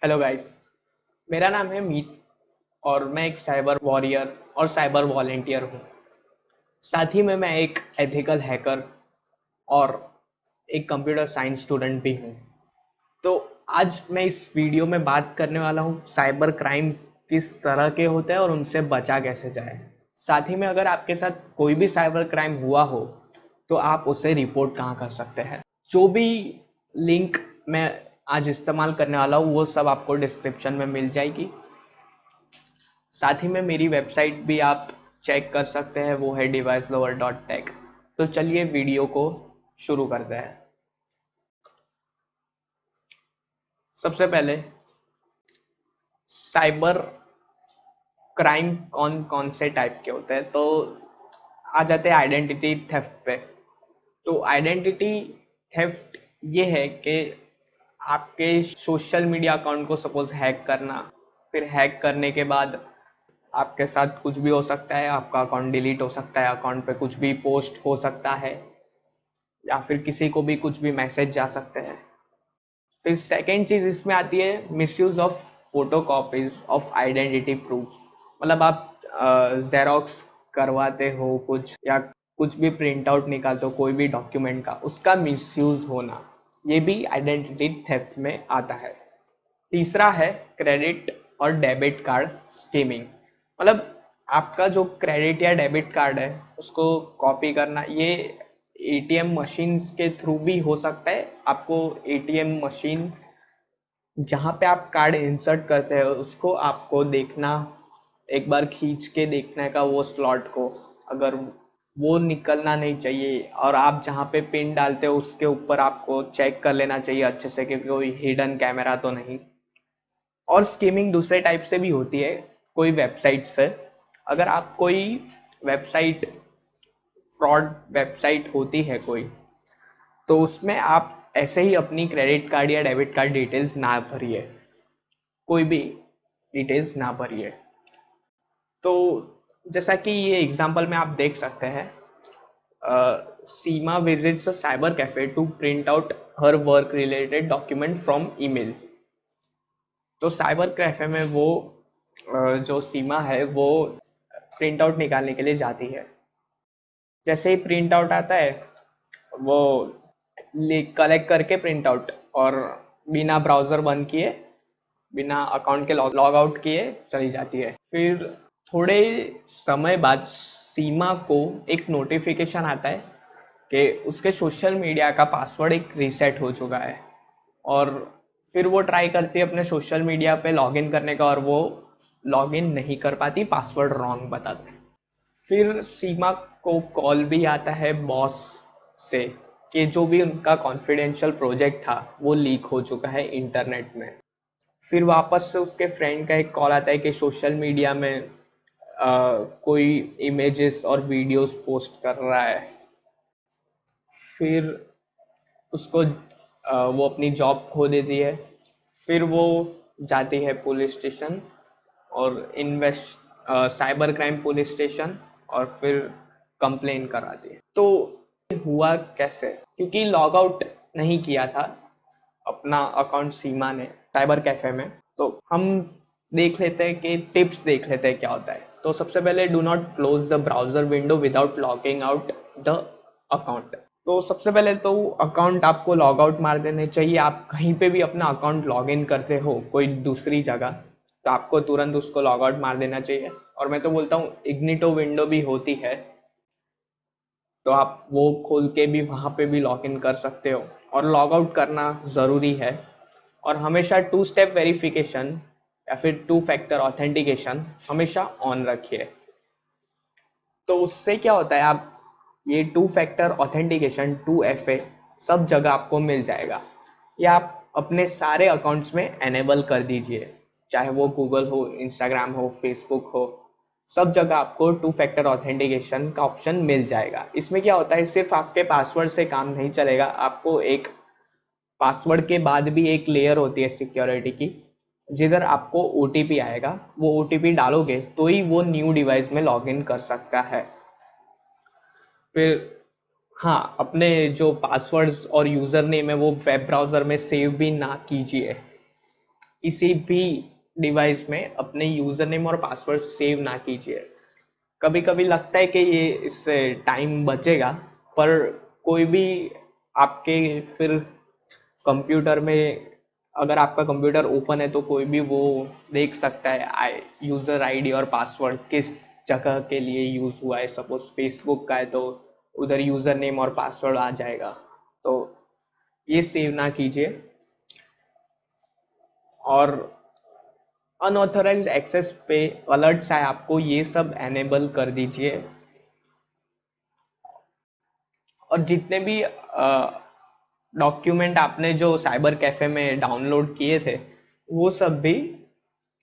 Hello guys. मेरा नाम है मीत और मैं एक साइबर वॉरियर और साइबर वॉलेंटियर हूँ। साथ ही में मैं एक एथिकल हैकर और एक कंप्यूटर साइंस स्टूडेंट भी हूँ। तो आज मैं इस वीडियो में बात करने वाला हूँ साइबर क्राइम किस तरह के होते हैं और उनसे बचा कैसे जाए। साथ ही में अगर आपके साथ कोई भी साइबर क्राइम हुआ हो तो आप उसे रिपोर्ट कहाँ कर सकते हैं। जो भी लिंक मैं आज इस्तेमाल करने वाला हूँ वो सब आपको डिस्क्रिप्शन में मिल जाएगी। साथ ही में मेरी वेबसाइट भी आप चेक कर सकते हैं, वो है devicelover.tech। तो चलिए वीडियो को शुरू करते हैं। सबसे पहले साइबर क्राइम कौन कौन से टाइप के होते हैं, तो आ जाते हैं आइडेंटिटी थेफ्ट पे। तो आइडेंटिटी थेफ्ट ये है कि आपके सोशल मीडिया अकाउंट को सपोज हैक करना, फिर हैक करने के बाद आपके साथ कुछ भी हो सकता है, आपका अकाउंट डिलीट हो सकता है, अकाउंट पे कुछ भी पोस्ट हो सकता है या फिर किसी को भी कुछ भी मैसेज जा सकते हैं। फिर सेकेंड चीज इसमें आती है misuse of photo copies of identity proofs. मतलब आप जेरोक्स करवाते हो कुछ या कुछ भी प्रिंट आउट निकालते हो कोई भी डॉक्यूमेंट का, उसका मिसयूज होना, ये भी आइडेंटिटी थेफ्ट में आता है। तीसरा है क्रेडिट और डेबिट कार्ड स्कीमिंग। मतलब आपका जो क्रेडिट या डेबिट कार्ड है उसको कॉपी करना, ये एटीएम मशीन्स के थ्रू भी हो सकता है। आपको एटीएम मशीन जहाँ पे आप कार्ड इंसर्ट करते हो उसको आपको देखना, एक बार खींच के देखने का वो स्लॉट को, अगर वो निकलना नहीं चाहिए। और आप जहाँ पे पिन डालते हो उसके ऊपर आपको चेक कर लेना चाहिए अच्छे से कि कोई हिडन कैमरा तो नहीं। और स्कीमिंग दूसरे टाइप से भी होती है, कोई वेबसाइट से। अगर आप कोई वेबसाइट, फ्रॉड वेबसाइट होती है कोई, तो उसमें आप ऐसे ही अपनी क्रेडिट कार्ड या डेबिट कार्ड डिटेल्स ना भरिए, कोई भी डिटेल्स ना भरिए। तो जैसा कि ये एग्जांपल में आप देख सकते हैं, Seema visits a cyber cafe to print out her work related document from email. तो साइबर कैफे में वो जो सीमा है वो प्रिंट आउट निकालने के लिए जाती है। जैसे ही प्रिंट आउट आता है वो कलेक्ट करके प्रिंट आउट, और बिना ब्राउज़र बंद किए, बिना अकाउंट के लॉग आउट किए चली जाती है। फिर थोड़े समय बाद सीमा को एक नोटिफिकेशन आता है कि उसके सोशल मीडिया का पासवर्ड एक रीसेट हो चुका है। और फिर वो ट्राई करती है अपने सोशल मीडिया पे लॉगिन करने का और वो लॉगिन नहीं कर पाती, पासवर्ड रॉन्ग बताते हैं। फिर सीमा को कॉल भी आता है बॉस से कि जो भी उनका कॉन्फिडेंशियल प्रोजेक्ट था वो लीक हो चुका है इंटरनेट में। फिर वापस से उसके फ्रेंड का एक कॉल आता है कि सोशल मीडिया में कोई इमेजेस और वीडियोस पोस्ट कर रहा है। फिर उसको वो अपनी जॉब खो देती है। फिर वो जाती है पुलिस स्टेशन और साइबर क्राइम पुलिस स्टेशन, और फिर कंप्लेन कराती है। तो हुआ कैसे, क्योंकि लॉग आउट नहीं किया था अपना अकाउंट सीमा ने साइबर कैफे में। तो हम देख लेते हैं कि टिप्स देख लेते हैं क्या होता है। तो सबसे पहले do not close the browser window without logging out the account. तो सबसे पहले तो अकाउंट आपको लॉग आउट मार देने चाहिए। आप कहीं पे भी अपना अकाउंट लॉग इन करते हो कोई दूसरी जगह, तो आपको तुरंत उसको लॉग आउट मार देना चाहिए। और मैं तो बोलता हूँ इग्निटो विंडो भी होती है, तो आप वो खोल के भी वहाँ पे भी लॉग इन कर सकते हो। और लॉग आउट करना ज़रूरी है। और हमेशा टू स्टेप वेरिफिकेशन या फिर टू फैक्टर ऑथेंटिकेशन हमेशा ऑन रखिए। तो उससे क्या होता है, आप ये टू फैक्टर ऑथेंटिकेशन 2FA सब जगह आपको मिल जाएगा। या आप अपने सारे अकाउंट्स में एनेबल कर दीजिए, चाहे वो गूगल हो, इंस्टाग्राम हो, फेसबुक हो, सब जगह आपको टू फैक्टर ऑथेंटिकेशन का ऑप्शन मिल जाएगा। इसमें क्या होता है, सिर्फ आपके पासवर्ड से काम नहीं चलेगा, आपको एक पासवर्ड के बाद भी एक लेयर होती है सिक्योरिटी की, जिधर आपको OTP आएगा। वो OTP डालोगे तो ही वो न्यू डिवाइस में लॉगिन कर सकता है। फिर हाँ, अपने जो पासवर्ड्स और यूज़र नेम है वो वेब ब्राउज़र में सेव भी ना कीजिए। किसी भी डिवाइस में अपने यूजर नेम और पासवर्ड सेव ना कीजिए। कभी कभी लगता है कि ये इससे टाइम बचेगा, पर कोई भी आपके फिर कंप्यूटर में, अगर आपका कंप्यूटर ओपन है तो कोई भी वो देख सकता है यूजर आईडी और पासवर्ड किस जगह के लिए यूज हुआ है। सपोज फेसबुक का है तो उधर यूजर नेम और पासवर्ड आ जाएगा, तो ये सेव ना कीजिए। और अनऑथराइज्ड एक्सेस पे अलर्ट्स आए आपको, ये सब एनेबल कर दीजिए। और जितने भी डॉक्यूमेंट आपने जो साइबर कैफे में डाउनलोड किए थे वो सब भी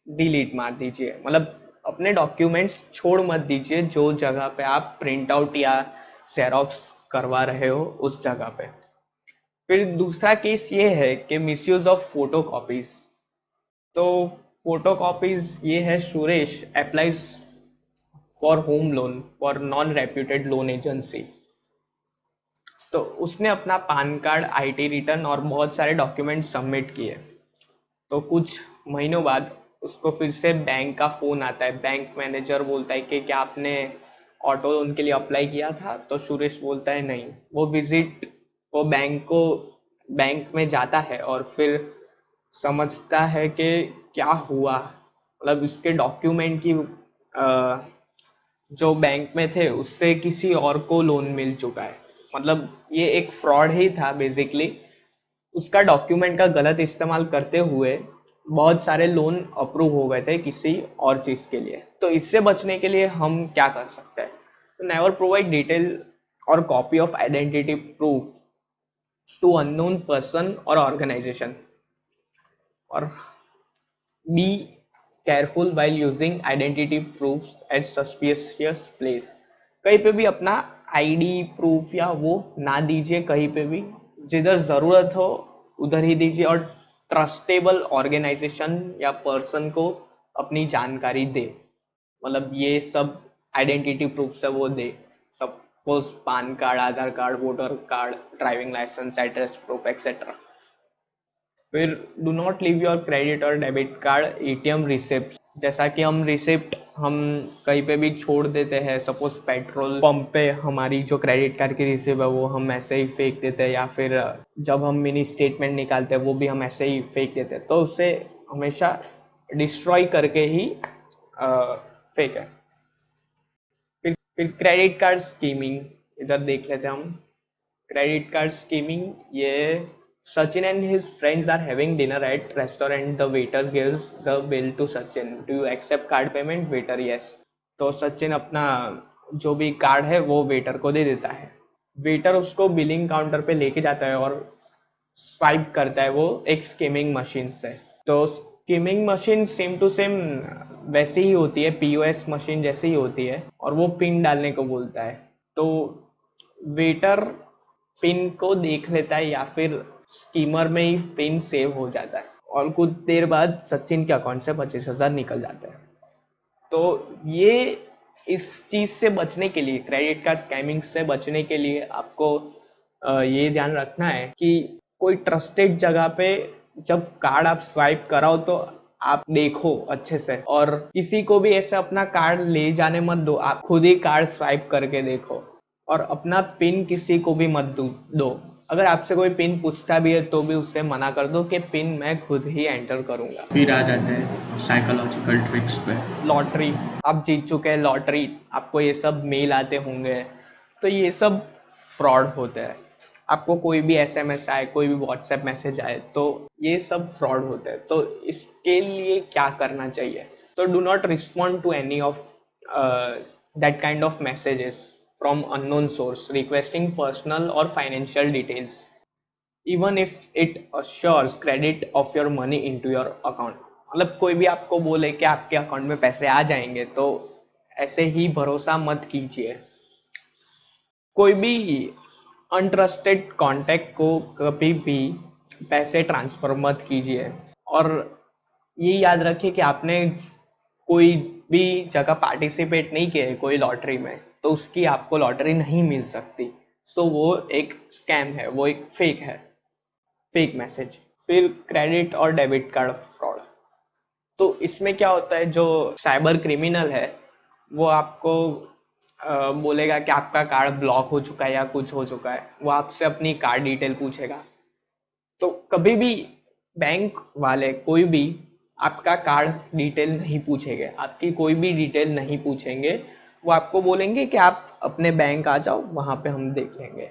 डिलीट मार दीजिए। मतलब अपने डॉक्यूमेंट्स छोड़ मत दीजिए जो जगह पे आप प्रिंट आउट या जेरोक्स करवा रहे हो उस जगह पे। फिर दूसरा केस ये है कि मिसयूज ऑफ फोटो कॉपीज। तो फोटो कॉपीज ये है, Suresh applies for home loan for non reputed loan agency. तो उसने अपना पैन कार्ड, आईटी रिटर्न और बहुत सारे डॉक्यूमेंट सबमिट किए। तो कुछ महीनों बाद उसको फिर से बैंक का फ़ोन आता है। बैंक मैनेजर बोलता है कि क्या आपने ऑटो लोन के लिए अप्लाई किया था? तो सुरेश बोलता है नहीं। वो बैंक में जाता है और फिर समझता है कि क्या हुआ। मतलब इसके डॉक्यूमेंट की जो बैंक में थे उससे किसी और को लोन मिल चुका है। मतलब ये एक फ्रॉड ही था बेसिकली। उसका डॉक्यूमेंट का गलत इस्तेमाल करते हुए बहुत सारे लोन अप्रूव हो गए थे किसी और चीज़ के लिए। तो इससे बचने के लिए हम क्या कर सकते हैं? तो नेवर प्रोवाइड डिटेल और copy of identity proof to unknown person और ऑर्गेनाइजेशन। और be careful while using identity proof at suspicious place. कहीं पे भी अपना आईडी प्रूफ या वो ना दीजिए, कहीं पे भी जिधर ज़रूरत हो उधर ही दीजिए। और ट्रस्टेबल ऑर्गेनाइजेशन या पर्सन को अपनी जानकारी दे। मतलब ये सब आइडेंटिटी प्रूफ से वो दे, suppose PAN card, Aadhaar card, voter card, driving licence, address proof etcetera. फिर do not leave your credit और डेबिट कार्ड एटीएम रिसिप्ट। जैसा कि हम कहीं पे भी छोड़ देते हैं, सपोज पेट्रोल पंप पे हमारी जो क्रेडिट कार्ड की रिसिप्ट है वो हम ऐसे ही फेंक देते हैं, या फिर जब हम मिनी स्टेटमेंट निकालते हैं वो भी हम ऐसे ही फेंक देते हैं। तो उसे हमेशा डिस्ट्रॉय करके ही फेंकें। फिर क्रेडिट कार्ड स्कीमिंग इधर देख लेते हैं हम। क्रेडिट कार्ड स्कीमिंग, ये Sachin and his friends are having dinner at restaurant. The waiter gives the bill to Sachin. Do you accept card payment? Waiter, yes. तो सचिन अपना जो भी कार्ड है वो वेटर को दे देता है। वेटर उसको बिलिंग काउंटर पे लेके जाता है और स्वाइप करता है वो एक स्कीमिंग मशीन से। तो skimming machine same to same वैसी ही होती है, पीओएस मशीन जैसी ही होती है, और वो पिन डालने को बोलता है। तो वेटर पिन को देख लेता है या फिर स्कीमर में ही पिन सेव हो जाता है, और कुछ देर बाद सचिन के अकाउंट से 25,000 निकल जाते हैं। तो ये इस चीज से बचने के लिए, क्रेडिट कार्ड स्कैमिंग से बचने के लिए आपको ये ध्यान रखना है कि कोई ट्रस्टेड जगह पे जब कार्ड आप स्वाइप कराओ तो आप देखो अच्छे से, और किसी को भी ऐसे अपना कार्ड ले जाने मत दो। आप खुद ही कार्ड स्वाइप करके देखो, और अपना पिन किसी को भी मत दो। अगर आपसे कोई पिन पूछता भी है तो भी उससे मना कर दो कि पिन मैं खुद ही एंटर करूंगा। फिर आ जाते हैं साइकोलॉजिकल ट्रिक्स पे। लॉटरी, आप जीत चुके हैं लॉटरी, आपको ये सब मेल आते होंगे, तो ये सब फ्रॉड होते हैं। आपको कोई भी एसएमएस आए, कोई भी व्हाट्सएप मैसेज आए, तो ये सब फ्रॉड होते हैं। तो इसके लिए क्या करना चाहिए? तो do not respond to any of that kind of messages from unknown source requesting personal or financial details, even if it assures credit of your money into your account। मतलब कोई भी आपको बोले कि आपके अकाउंट में पैसे आ जाएंगे तो ऐसे ही भरोसा मत कीजिए। कोई भी अनट्रस्टेड कांटेक्ट को कभी भी पैसे ट्रांसफर मत कीजिए। और ये याद रखिए कि आपने कोई भी जगह पार्टिसिपेट नहीं किया है कोई लॉटरी में, तो उसकी आपको लॉटरी नहीं मिल सकती। सो वो एक स्कैम है, वो एक फेक है, फेक मैसेज। फिर क्रेडिट और डेबिट कार्ड फ्रॉड। तो इसमें क्या होता है, जो साइबर क्रिमिनल है वो आपको बोलेगा कि आपका कार्ड ब्लॉक हो चुका है या कुछ हो चुका है, वो आपसे अपनी कार्ड डिटेल पूछेगा। तो कभी भी बैंक वाले कोई भी आपका कार्ड डिटेल नहीं पूछेंगे, आपकी कोई भी डिटेल नहीं पूछेंगे। वो आपको बोलेंगे कि आप अपने बैंक आ जाओ, वहां पे हम देख लेंगे।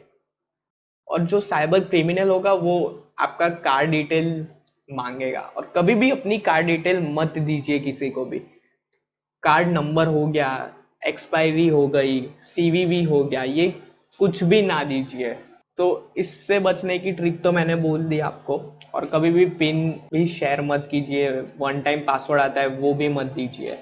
और जो साइबर क्रिमिनल होगा वो आपका कार्ड डिटेल मांगेगा, और कभी भी अपनी कार्ड डिटेल मत दीजिए किसी को भी। कार्ड नंबर हो गया, एक्सपायरी हो गई, सीवीवी हो गया, ये कुछ भी ना दीजिए। तो इससे बचने की ट्रिक तो मैंने बोल दी आपको। और कभी भी पिन भी शेयर मत कीजिए, वन टाइम पासवर्ड आता है वो भी मत दीजिए।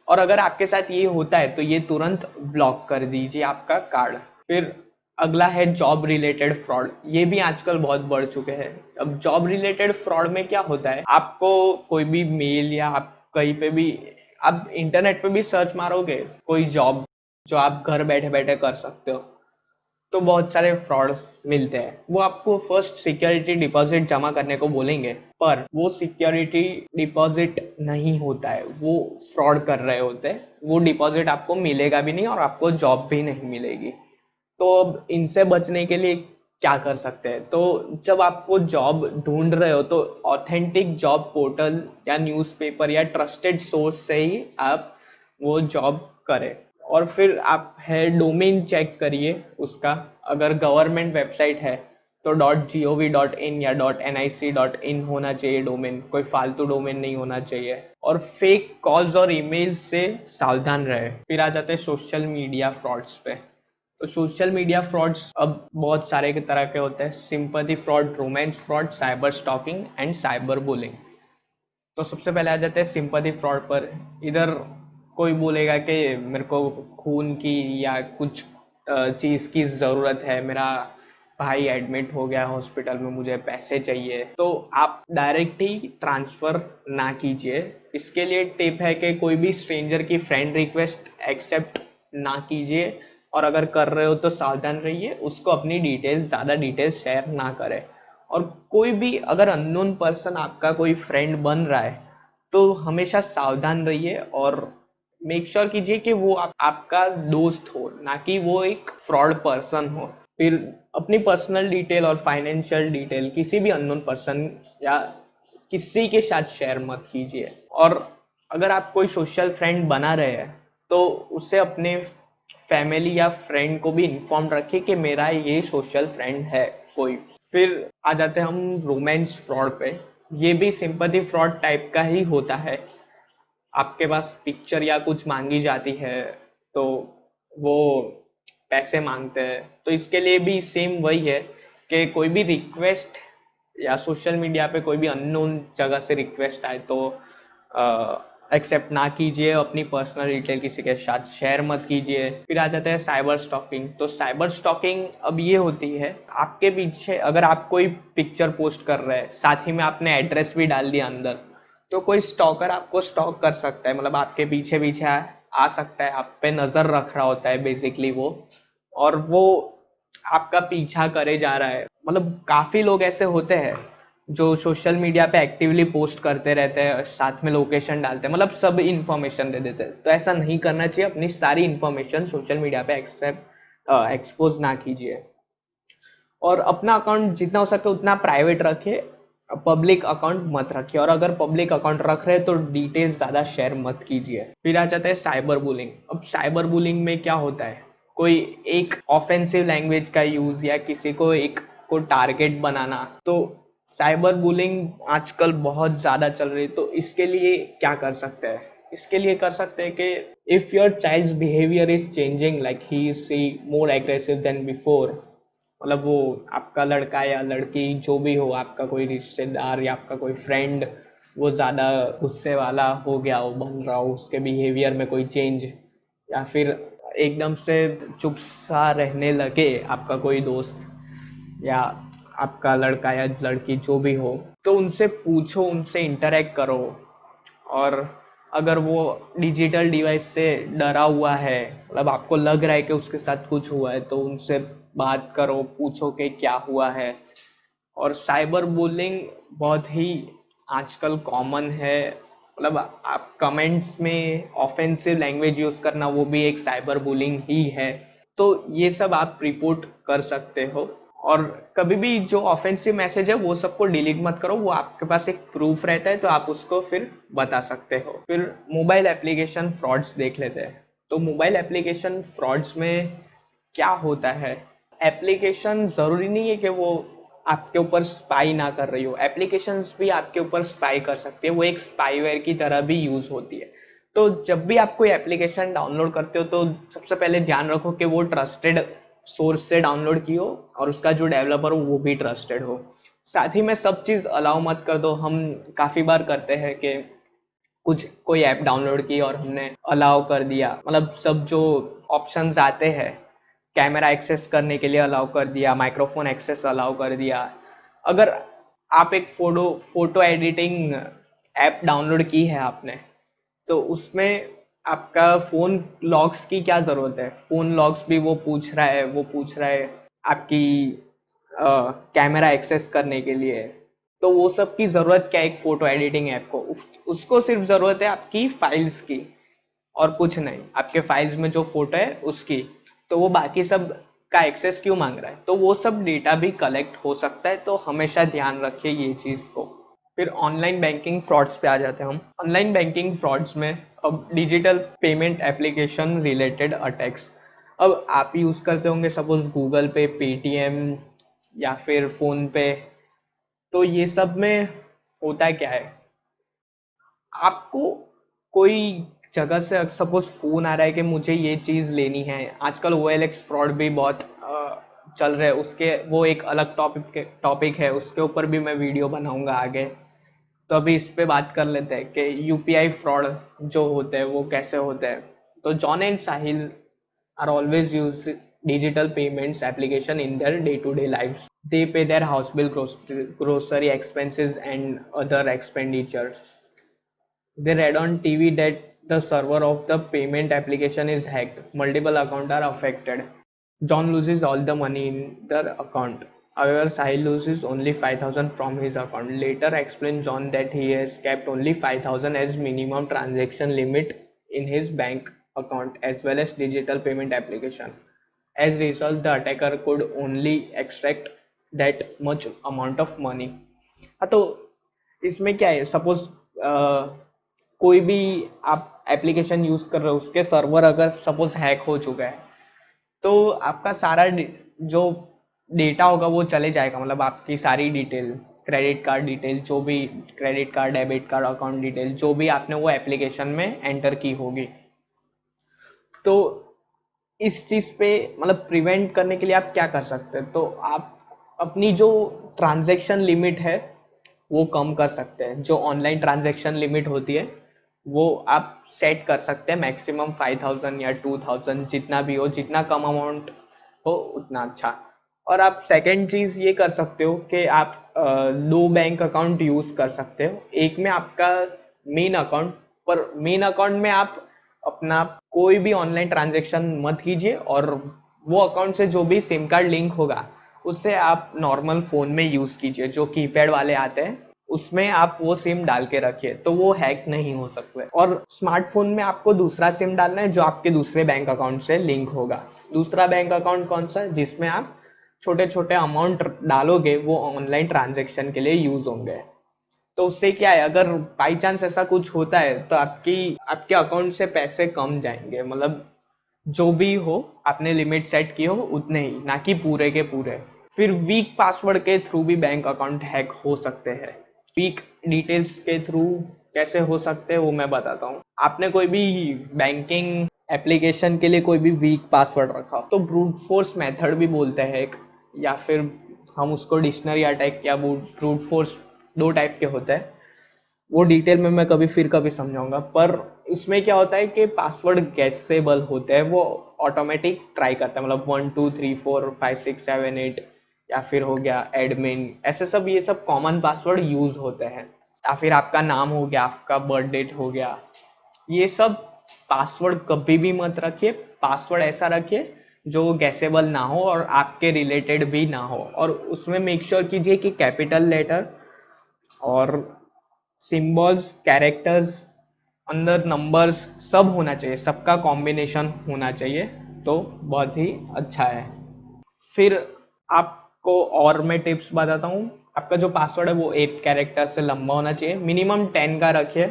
और अगर आपके साथ ये होता है तो ये तुरंत ब्लॉक कर दीजिए आपका कार्ड। फिर अगला है जॉब रिलेटेड फ्रॉड। ये भी आजकल बहुत बढ़ चुके हैं। अब जॉब रिलेटेड फ्रॉड में क्या होता है, आपको कोई भी मेल या आप कहीं पे भी, आप इंटरनेट पे भी सर्च मारोगे कोई जॉब जो आप घर बैठे बैठे कर सकते हो, तो बहुत सारे फ्रॉड्स मिलते हैं। वो आपको फर्स्ट सिक्योरिटी डिपॉजिट जमा करने को बोलेंगे, पर वो सिक्योरिटी डिपॉजिट नहीं होता है, वो फ्रॉड कर रहे होते हैं। वो डिपॉजिट आपको मिलेगा भी नहीं और आपको जॉब भी नहीं मिलेगी। तो अब इनसे बचने के लिए क्या कर सकते हैं, तो जब आपको जॉब ढूंढ रहे हो तो ऑथेंटिक जॉब पोर्टल या न्यूज़पेपर या ट्रस्टेड सोर्स से ही आप वो जॉब करें। और फिर आप है डोमेन चेक करिए उसका। अगर गवर्नमेंट वेबसाइट है तो .gov.in या .nic.in होना चाहिए डोमेन, कोई फालतू डोमेन नहीं होना चाहिए। और फेक कॉल्स और ईमेल्स से सावधान रहे। फिर आ जाते हैं सोशल मीडिया फ्रॉड्स पे। तो सोशल मीडिया फ्रॉड्स अब बहुत सारे के तरह के होते हैं: sympathy fraud, romance fraud, cyber stalking and cyber bullying. तो सबसे पहले आ जाते हैं सिंपैथी फ्रॉड पर। इधर कोई बोलेगा कि मेरे को खून की या कुछ चीज़ की ज़रूरत है, मेरा भाई एडमिट हो गया हॉस्पिटल में, मुझे पैसे चाहिए। तो आप डायरेक्ट ही ट्रांसफ़र ना कीजिए। इसके लिए टिप है कि कोई भी स्ट्रेंजर की फ्रेंड रिक्वेस्ट एक्सेप्ट ना कीजिए। और अगर कर रहे हो तो सावधान रहिए, उसको अपनी डिटेल्स, ज़्यादा डिटेल्स शेयर ना करें। और कोई भी अगर अननोन पर्सन आपका कोई फ्रेंड बन रहा है तो हमेशा सावधान रहिए और मेक श्योर कीजिए कि वो आपका दोस्त हो, ना कि वो एक फ्रॉड पर्सन हो। फिर अपनी पर्सनल डिटेल और फाइनेंशियल डिटेल किसी भी अननोन पर्सन या किसी के साथ शेयर मत कीजिए। और अगर आप कोई सोशल फ्रेंड बना रहे हैं तो उससे अपने फैमिली या फ्रेंड को भी इन्फॉर्म रखिए कि मेरा ये सोशल फ्रेंड है कोई। फिर आ जाते हैं हम रोमांस फ्रॉड पे। ये भी सिंपैथी फ्रॉड टाइप का ही होता है। आपके पास पिक्चर या कुछ मांगी जाती है तो वो पैसे मांगते हैं। तो इसके लिए भी सेम वही है कि कोई भी रिक्वेस्ट या सोशल मीडिया पे कोई भी अननोन जगह से रिक्वेस्ट आए तो एक्सेप्ट ना कीजिए। अपनी पर्सनल डिटेल किसी के साथ शेयर मत कीजिए। फिर आ जाता है साइबर स्टॉकिंग। तो साइबर स्टॉकिंग अब ये होती है, आपके पीछे अगर आप कोई पिक्चर पोस्ट कर रहे हैं, साथ ही में आपने एड्रेस भी डाल दिया अंदर, तो कोई स्टॉकर आपको स्टॉक कर सकता है, मतलब आपके पीछे पीछे आ सकता है, आप पे नजर रख रहा होता है बेसिकली वो। और वो आपका पीछा करे जा रहा है। मतलब काफी लोग ऐसे होते हैं जो सोशल मीडिया पे एक्टिवली पोस्ट करते रहते हैं, साथ में लोकेशन डालते हैं, मतलब सब इंफॉर्मेशन दे देते हैं। तो ऐसा नहीं करना चाहिए, अपनी सारी इंफॉर्मेशन सोशल मीडिया पे एक्सपोज ना कीजिए। और अपना अकाउंट जितना हो सके उतना प्राइवेट रखिए, पब्लिक अकाउंट मत रखिए। और अगर पब्लिक अकाउंट रख रहे हैं तो डिटेल्स ज़्यादा शेयर मत कीजिए। फिर आ जाता है साइबर बुलिंग। अब साइबर बुलिंग में क्या होता है, कोई एक ऑफेंसिव लैंग्वेज का यूज़ या किसी को एक को टारगेट बनाना। तो साइबर बुलिंग आजकल बहुत ज़्यादा चल रही है। तो इसके लिए क्या कर सकते हैं, इसके लिए कर सकते हैं कि if your child's behaviour is changing, like he is see more aggressive then before, मतलब वो आपका लड़का या लड़की जो भी हो, आपका कोई रिश्तेदार या आपका कोई फ्रेंड, वो ज़्यादा गुस्से वाला हो गया हो, बन रहा हो, उसके बिहेवियर में कोई चेंज, या फिर एकदम से चुप सा रहने लगे आपका कोई दोस्त या आपका लड़का या लड़की जो भी हो, तो उनसे पूछो, उनसे इंटरेक्ट करो। और अगर वो डिजिटल डिवाइस से डरा हुआ है, मतलब आपको लग रहा है कि उसके साथ कुछ हुआ है, तो उनसे बात करो, पूछो कि क्या हुआ है। और साइबर बुलिंग बहुत ही आजकल कॉमन है। मतलब आप कमेंट्स में ऑफेंसिव लैंग्वेज यूज करना वो भी एक साइबर बुलिंग ही है। तो ये सब आप रिपोर्ट कर सकते हो। और कभी भी जो ऑफेंसिव मैसेज है वो सबको डिलीट मत करो, वो आपके पास एक प्रूफ रहता है तो आप उसको फिर बता सकते हो। फिर मोबाइल एप्लीकेशन फ्रॉड्स देख लेते हैं। तो मोबाइल एप्लीकेशन फ्रॉड्स में क्या होता है, एप्लीकेशन ज़रूरी नहीं है कि वो आपके ऊपर स्पाई ना कर रही हो, एप्लीकेशंस भी आपके ऊपर स्पाई कर सकती है, वो एक स्पाईवेयर की तरह भी यूज़ होती है। तो जब भी आप कोई एप्लीकेशन डाउनलोड करते हो तो सबसे पहले ध्यान रखो कि वो ट्रस्टेड सोर्स से डाउनलोड की हो और उसका जो डेवलपर हो वो भी ट्रस्टेड हो। साथ ही में सब चीज़ अलाउ मत कर दो। हम काफ़ी बार करते हैं कि कुछ कोई ऐप डाउनलोड की और हमने अलाउ कर दिया, मतलब सब जो ऑप्शंस आते हैं, कैमरा एक्सेस करने के लिए अलाउ कर दिया, माइक्रोफोन एक्सेस अलाउ कर दिया। अगर आप एक फोटो एडिटिंग ऐप डाउनलोड की है आपने, तो उसमें आपका फ़ोन लॉग्स की क्या ज़रूरत है, फ़ोन लॉग्स भी वो पूछ रहा है आपकी कैमरा एक्सेस करने के लिए। तो वो सब की ज़रूरत क्या है एक फ़ोटो एडिटिंग ऐप को, उसको सिर्फ ज़रूरत है आपकी फाइल्स की और कुछ नहीं, आपके फाइल्स में जो फोटो है उसकी। तो वो बाकी सब का एक्सेस क्यों मांग रहा है, तो वो सब डेटा भी कलेक्ट हो सकता है, तो हमेशा ध्यान रखिए ये चीज़ को। फिर ऑनलाइन बैंकिंग फ्रॉड्स पे आ जाते हैं हम। ऑनलाइन बैंकिंग फ्रॉड्स में अब digital payment application related attacks. अब आप यूज़ करते होंगे सपोज गूगल पे, पेटीएम या फिर फ़ोन पे। तो ये सब में होता क्या है, आपको कोई जगह से सपोज फोन आ रहा है कि मुझे ये चीज लेनी है। आजकल OLX फ्रॉड भी बहुत चल रहे हैं, उसके वो एक अलग टॉपिक है, उसके ऊपर भी मैं वीडियो बनाऊंगा आगे। तो अभी इस पे बात कर लेते हैं कि यूपीआई फ्रॉड जो होते हैं वो कैसे होते हैं। तो John and Sahil are always use digital payments application in their day-to-day lives. They pay their house bill, grocery expenses, and other expenditures. They read on TV that the server of the payment application is hacked. Multiple accounts are affected. John loses all the money in the account. However, Sahil loses only 5,000 from his account. Later explained John that he has kept only 5,000 as minimum transaction limit in his bank account as well as digital payment application. As a result, the attacker could only extract that much amount of money. हाँ, तो इसमें क्या है, suppose कोई भी आप application use कर रहे हो उसके सर्वर अगर सपोज हैक हो चुका है, तो आपका सारा जो डेटा होगा वो चले जाएगा, मतलब आपकी सारी डिटेल, क्रेडिट कार्ड डिटेल, जो भी credit card, debit card, account detail जो भी आपने वो एप्लीकेशन में एंटर की होगी। तो इस चीज पे मतलब प्रिवेंट करने के लिए आप क्या कर सकते हैं, तो आप अपनी जो ट्रांजैक्शन लिमिट है वो कम कर सकते हैं। जो ऑनलाइन ट्रांजैक्शन लिमिट होती है वो आप सेट कर सकते हैं, मैक्सिमम 5,000 या 2,000, जितना भी हो, जितना कम अमाउंट हो उतना अच्छा। और आप सेकेंड चीज़ ये कर सकते हो कि आप दो बैंक अकाउंट यूज़ कर सकते हो। एक में आपका मेन अकाउंट, पर मेन अकाउंट में आप अपना कोई भी ऑनलाइन ट्रांजैक्शन मत कीजिए, और वो अकाउंट से जो भी सिम कार्ड लिंक होगा उससे आप नॉर्मल फ़ोन में यूज़ कीजिए, जो कीपैड वाले आते हैं उसमें आप वो सिम डाल के रखिए, तो वो हैक नहीं हो सकते। और स्मार्टफोन में आपको दूसरा सिम डालना है जो आपके दूसरे बैंक अकाउंट से लिंक होगा। दूसरा बैंक अकाउंट कौन सा है, जिसमें आप छोटे छोटे अमाउंट डालोगे, वो ऑनलाइन ट्रांजैक्शन के लिए यूज होंगे। तो उससे क्या है, अगर बाई चांस ऐसा कुछ होता है तो आपके अकाउंट से पैसे कम जाएंगे, मतलब जो भी हो आपने लिमिट सेट की हो उतने ही, ना कि पूरे के पूरे। फिर वीक पासवर्ड के थ्रू भी बैंक अकाउंट हैक हो सकते हैं। वीक डिटेल्स के थ्रू कैसे हो सकते हैं वो मैं बताता हूँ। आपने कोई भी बैंकिंग एप्लीकेशन के लिए कोई भी वीक पासवर्ड रखा तो ब्रूट फोर्स मेथड भी बोलते हैं एक, या फिर हम उसको डिक्शनरी अटैक या ब्रूट फोर्स, दो टाइप के होते हैं। वो डिटेल में मैं कभी समझाऊंगा। पर इसमें क्या होता है कि पासवर्ड गैसेबल होते हैं, वो ऑटोमेटिक ट्राई करता है, मतलब 1 2 3 4 5 6 7 8, या फिर हो गया एडमिन, ऐसे सब ये सब कॉमन पासवर्ड यूज होते हैं। या फिर आपका नाम हो गया, आपका बर्थ डेट हो गया, ये सब पासवर्ड कभी भी मत रखिए। पासवर्ड ऐसा रखिए जो गैसेबल ना हो और आपके रिलेटेड भी ना हो, और उसमें मेक श्योर कीजिए कि कैपिटल लेटर और सिंबल्स, कैरेक्टर्स अंदर नंबर्स सब होना चाहिए, सबका कॉम्बिनेशन होना चाहिए, तो बहुत ही अच्छा है। फिर आपको और मैं टिप्स बताता हूँ। आपका जो पासवर्ड है वो 8 कैरेक्टर से लंबा होना चाहिए, मिनिमम 10 का रखिए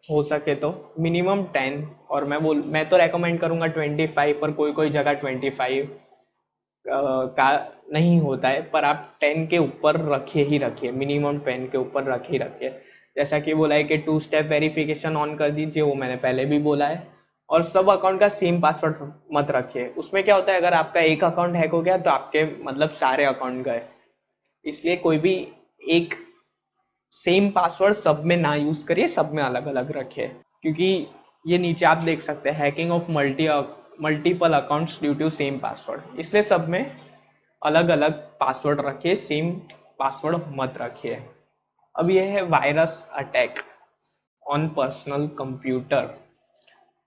हो सके तो, मिनिमम 10। और मैं तो रेकमेंड करूँगा 25, पर कोई कोई जगह 25 का नहीं होता है, पर आप 10 के ऊपर रखिए ही रखिए, मिनिमम 10 के ऊपर रख ही रखिए। जैसा कि बोला है कि 2 स्टेप वेरिफिकेशन ऑन कर दीजिए, वो मैंने पहले भी बोला है। और सब अकाउंट का सेम पासवर्ड मत रखिए। उसमें क्या होता है, अगर आपका एक अकाउंट हैक हो गया तो आपके मतलब सारे अकाउंट गए। इसलिए कोई भी एक सेम पासवर्ड सब में ना यूज करिए, सब में अलग अलग रखिए। क्योंकि ये नीचे आप देख सकते हैं, hacking of multiple accounts due to same password, इसलिए सब में अलग अलग पासवर्ड रखिए, सेम पासवर्ड मत रखिए। अब ये है virus attack on personal computer.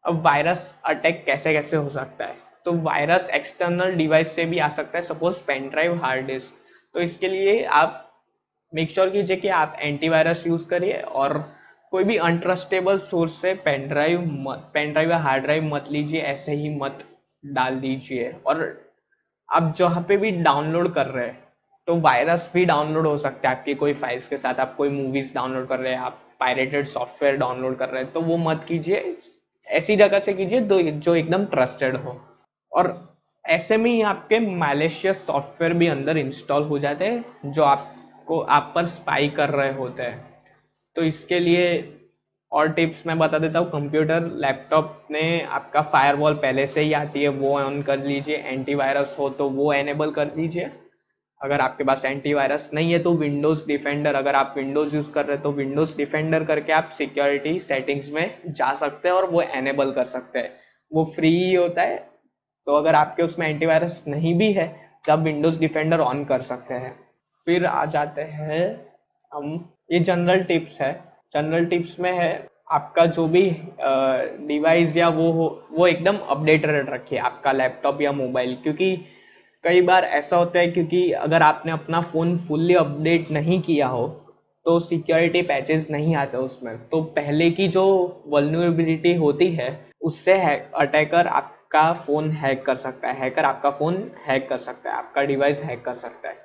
अब वायरस अटैक कैसे कैसे हो सकता है, तो वायरस एक्सटर्नल डिवाइस से भी आ सकता है, suppose pen drive, hard disk. तो इसके लिए आप मेक श्योर कीजिए कि आप एंटीवायरस यूज करिए, और कोई भी अनट्रस्टेबल सोर्स से पेन ड्राइव या हार्ड ड्राइव मत लीजिए, ऐसे ही मत डाल दीजिए। और आप जहाँ पे भी डाउनलोड कर रहे हैं, तो वायरस भी डाउनलोड हो सकता है आपकी कोई फाइल्स के साथ। आप कोई मूवीज डाउनलोड कर रहे हैं, आप पायरेटेड सॉफ्टवेयर डाउनलोड कर रहे हैं, तो वो मत कीजिए। ऐसी जगह से कीजिए जो एकदम ट्रस्टेड हो। और ऐसे में ही आपके मैलिशियस सॉफ्टवेयर भी अंदर इंस्टॉल हो जाते हैं, जो आपको आप पर स्पाई कर रहे होते हैं। तो इसके लिए और टिप्स मैं बता देता हूँ। कंप्यूटर लैपटॉप में आपका फायरवॉल पहले से ही आती है, वो ऑन कर लीजिए। एंटीवायरस हो तो वो एनेबल कर दीजिए। अगर आपके पास एंटीवायरस नहीं है तो विंडोज डिफेंडर, अगर आप विंडोज यूज कर रहे हैं तो विंडोज डिफेंडर करके आप सिक्योरिटी सेटिंग्स में जा सकते हैं और वो एनेबल कर सकते हैं। वो फ्री ही होता है, तो अगर आपके उसमें एंटीवायरस नहीं भी है तो आप विंडोज डिफेंडर ऑन कर सकते हैं। फिर आ जाते हैं हम, ये जनरल टिप्स है। जनरल टिप्स में है, आपका जो भी डिवाइस या वो हो, वो एकदम अपडेटेड रखिए, आपका लैपटॉप या मोबाइल। क्योंकि कई बार ऐसा होता है, क्योंकि अगर आपने अपना फ़ोन फुल्ली अपडेट नहीं किया हो तो सिक्योरिटी पैचेस नहीं आते उसमें, तो पहले की जो वल्नरेबिलिटी होती है उससे अटैकर आपका फ़ोन हैक कर सकता है, हैकर आपका फ़ोन हैक कर सकता है, आपका डिवाइस हैक कर सकता है।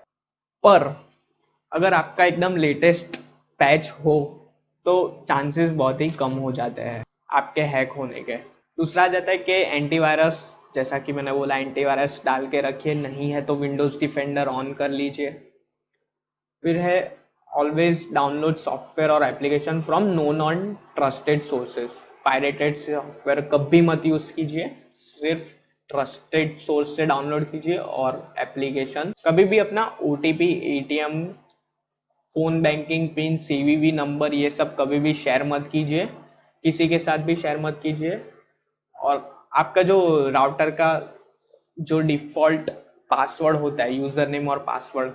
पर अगर आपका एकदम लेटेस्ट पैच हो तो चांसेस बहुत ही कम हो जाते हैं आपके हैक होने के। दूसरा आ जाता है कि एंटीवायरस, जैसा कि मैंने बोला एंटीवायरस डाल के रखिए, नहीं है तो विंडोज डिफेंडर ऑन कर लीजिए। फिर है ऑलवेज डाउनलोड सॉफ्टवेयर और application from known on trusted sources. Pirated software कभी मत यूज कीजिए, सिर्फ ट्रस्टेड सोर्स से डाउनलोड कीजिए। और एप्लीकेशन कभी भी अपना OTP, ATM, phone banking pin, CVV number, ये सब कभी भी शेयर मत कीजिए, किसी के साथ भी शेयर मत कीजिए। और आपका जो राउटर का जो डिफॉल्ट पासवर्ड होता है, यूजर नेम और पासवर्ड,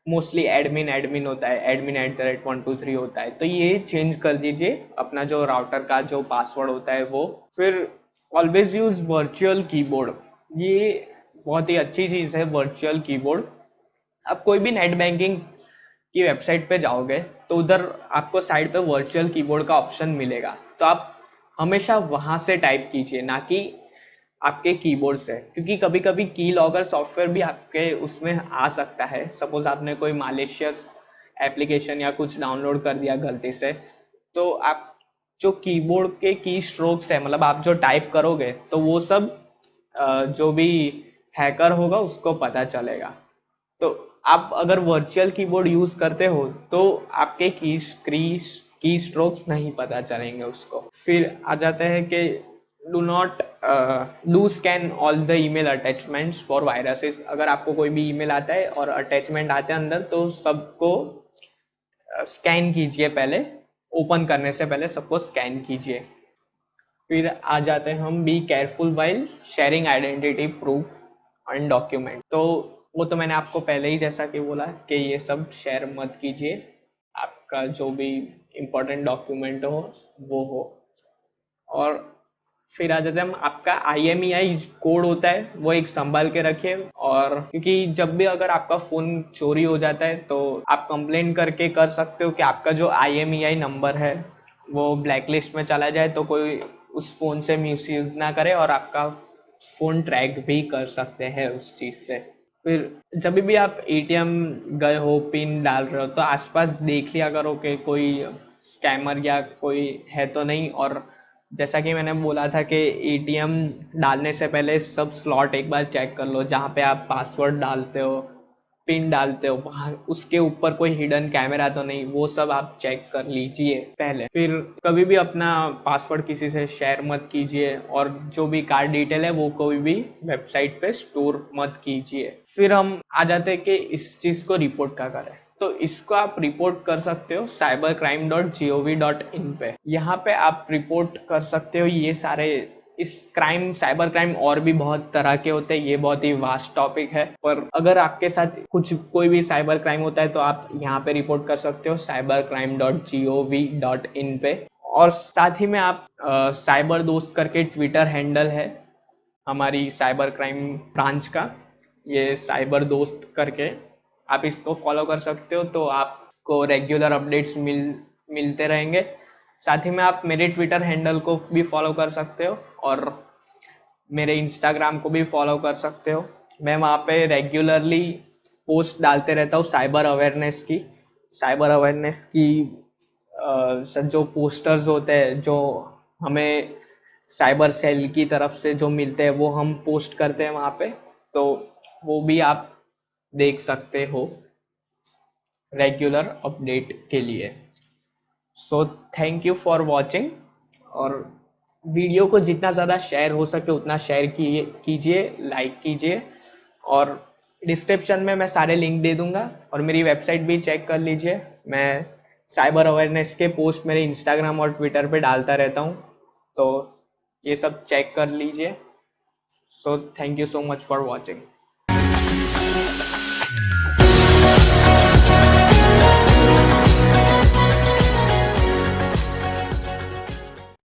मोस्टली एडमिन एडमिन होता है, admin@123 होता है, तो ये चेंज कर दीजिए अपना जो राउटर का जो पासवर्ड होता है वो। फिर ऑलवेज यूज वर्चुअल कीबोर्ड, ये बहुत ही अच्छी चीज़ है वर्चुअल कीबोर्ड। आप कोई भी नेट बैंकिंग की वेबसाइट पे जाओगे तो उधर आपको साइड पे वर्चुअल कीबोर्ड का ऑप्शन मिलेगा, तो आप हमेशा वहां से टाइप कीजिए, ना कि आपके कीबोर्ड से। क्योंकि कभी कभी की लॉगर सॉफ्टवेयर भी आपके उसमें आ सकता है। सपोज आपने कोई मालिशियस एप्लीकेशन या कुछ डाउनलोड कर दिया गलती से, तो आप जो कीबोर्ड के की स्ट्रोक्स है, मतलब आप जो टाइप करोगे, तो वो सब जो भी हैकर होगा उसको पता चलेगा। तो आप अगर वर्चुअल कीबोर्ड यूज करते हो तो आपके की स्ट्रोक्स नहीं पता चलेंगे उसको। फिर आ जाते हैं कि do not do scan all the email attachments for viruses. अगर आपको कोई भी ईमेल आता है और अटैचमेंट आते हैं अंदर, तो सबको स्कैन कीजिए पहले, ओपन करने से पहले सबको स्कैन कीजिए। फिर आ जाते हैं हम, B careful while sharing identity proof and document. तो वो तो मैंने आपको पहले ही जैसा कि बोला कि ये सब शेयर मत कीजिए, आपका जो भी इम्पोर्टेंट डॉक्यूमेंट हो वो हो। और फिर आ जाते हैं हम, आपका IMEI कोड होता है वो एक संभाल के रखिए। और क्योंकि जब भी अगर आपका फ़ोन चोरी हो जाता है तो आप कंप्लेन करके कर सकते हो कि आपका जो IMEI नंबर है वो ब्लैक लिस्ट में चला जाए तो कोई उस फ़ोन से मिसयूज़ ना करे, और आपका फ़ोन ट्रैक भी कर सकते हैं उस चीज़ से। फिर जब भी आप एटीएम गए हो, पिन डाल रहे हो, तो आसपास देख लिया करो कि कोई स्कैमर या कोई है तो नहीं। और जैसा कि मैंने बोला था कि एटीएम डालने से पहले सब स्लॉट एक बार चेक कर लो, जहाँ पे आप पासवर्ड डालते हो, पिन डालते हो, वहाँ उसके ऊपर कोई हिडन कैमरा तो नहीं, वो सब आप चेक कर लीजिए पहले। फिर कभी भी अपना पासवर्ड किसी से शेयर मत कीजिए, और जो भी कार्ड डिटेल है वो कोई भी वेबसाइट पे स्टोर मत कीजिए। फिर हम आ जाते हैं कि इस चीज़ को रिपोर्ट क्या करें। तो इसको आप रिपोर्ट कर सकते हो cybercrime.gov.in पे। यहाँ पे आप रिपोर्ट कर सकते हो ये सारे इस साइबर क्राइम। और भी बहुत तरह के होते हैं, ये बहुत ही वास्ट टॉपिक है, पर अगर आपके साथ कोई भी साइबर क्राइम होता है तो आप यहाँ पे रिपोर्ट कर सकते हो cybercrime.gov.in पे। और साथ ही में आप साइबर दोस्त करके ट्विटर हैंडल है हमारी साइबर क्राइम ब्रांच का, ये साइबर दोस्त करके, आप इसको फॉलो कर सकते हो, तो आपको रेगुलर अपडेट्स मिलते रहेंगे। साथ ही में आप मेरे ट्विटर हैंडल को भी फॉलो कर सकते हो, और मेरे इंस्टाग्राम को भी फॉलो कर सकते हो। मैं वहाँ पे रेगुलरली पोस्ट डालते रहता हूँ साइबर अवेयरनेस की जो पोस्टर्स होते हैं, जो हमें साइबर सेल की तरफ से जो मिलते हैं, वो हम पोस्ट करते हैं वहाँ पे, तो वो भी आप देख सकते हो रेगुलर अपडेट के लिए। So thank you for watching, और वीडियो को जितना ज़्यादा शेयर हो सके उतना शेयर कीजिए, लाइक कीजिए, और डिस्क्रिप्शन में मैं सारे लिंक दे दूंगा, और मेरी वेबसाइट भी चेक कर लीजिए। मैं साइबर अवेयरनेस के पोस्ट मेरे इंस्टाग्राम और ट्विटर पे डालता रहता हूँ, तो ये सब चेक कर लीजिए। So thank you so much for watching.